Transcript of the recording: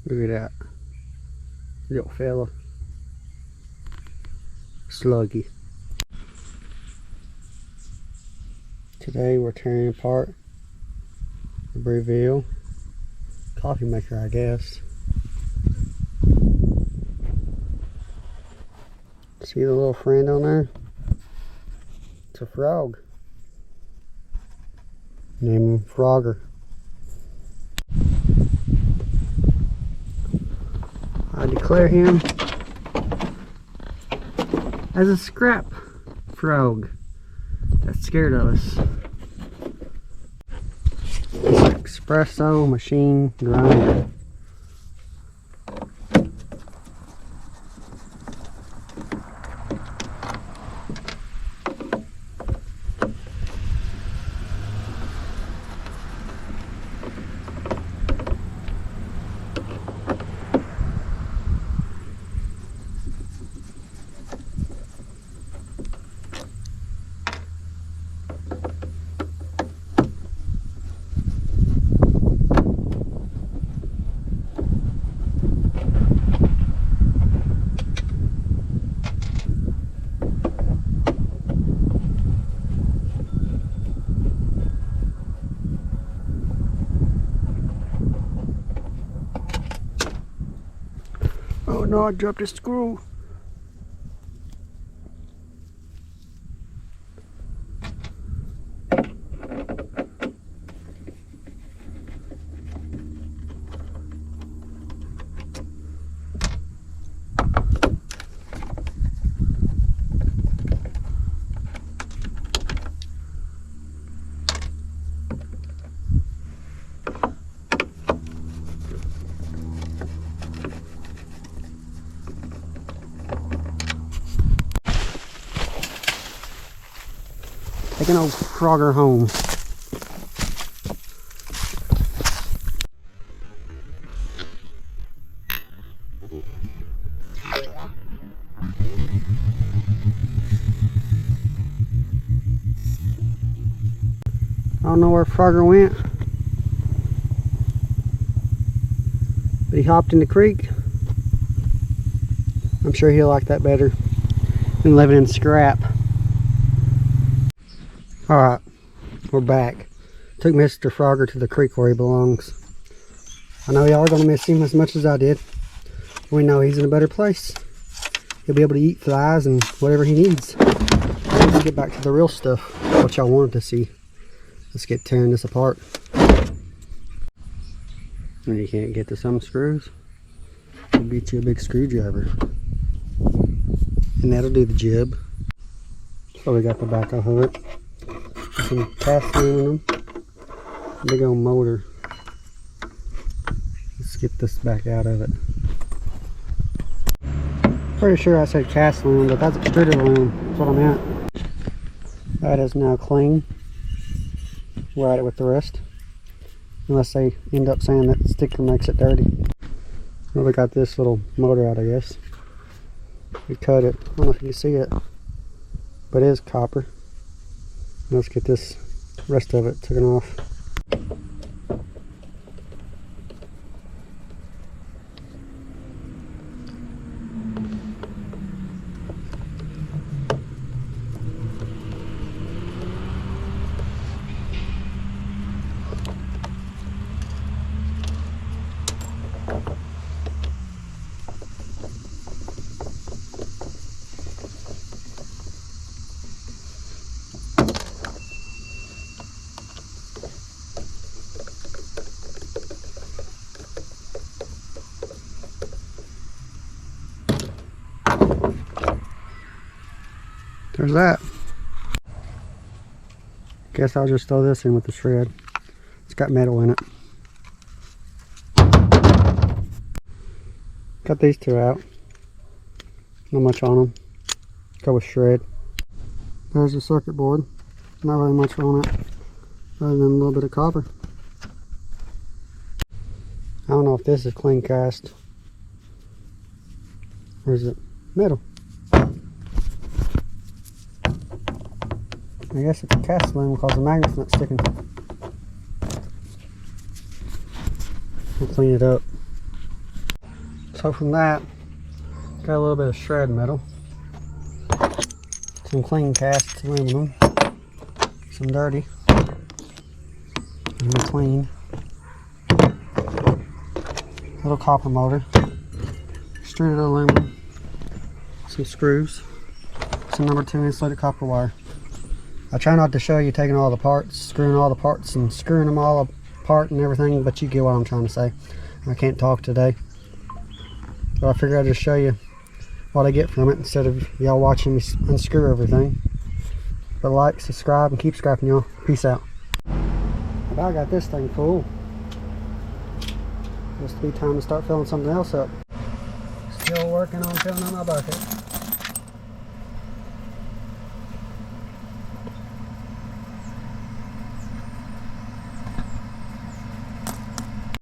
Look at that little fella. Sluggy. Today we're tearing apart the Breville coffee maker, I guess. See the little friend on there? It's a frog. Name him Frogger. I declare him as a scrap frog that's scared of us. It's an espresso machine grinder. Oh no, I dropped a screw. Taking old Frogger home. I don't know where Frogger went, but he hopped in the creek. I'm sure he'll like that better than living in scrap. Alright, we're back. Took Mr. Frogger to the creek where he belongs. I know y'all are going to miss him as much as I did. We know he's in a better place. He'll be able to eat flies and whatever he needs. Let's get back to the real stuff, what y'all wanted to see. Let's get tearing this apart. And you can't get to some screws, we'll get you a big screwdriver. And that'll do the job. So we got the back of it. Some cast aluminum, big old motor. Let's get this back out of it. Pretty sure I said cast aluminum, but that's extruded aluminum. That's what I meant. That is now clean. We're at it with the rest, unless they end up saying that sticker makes it dirty. Well, we got this little motor out, I guess. We cut it. I don't know if you can see it, but it is copper. Let's get this rest of it taken off. There's that. Guess I'll just throw this in with the shred. It's got metal in it. Cut these two out. Not much on them. Go with shred. There's the circuit board. Not really much on it, other than a little bit of copper. I don't know if this is clean cast or is it metal. I guess it's a cast aluminum because the magnet's not sticking. We'll clean it up. So from that, got a little bit of shred metal, some clean cast aluminum, some dirty, and clean, little copper motor, extruded aluminum, some screws, some number 2 insulated copper wire. I try not to show you taking all the parts, screwing all the parts and screwing them all apart and everything, but you get what I'm trying to say. I can't talk today, but I figured I'd just show you what I get from it instead of y'all watching me unscrew everything. But like, subscribe, and keep scrapping, y'all. Peace out. About got this thing full. Just be time to start filling something else up. Still working on filling on my bucket.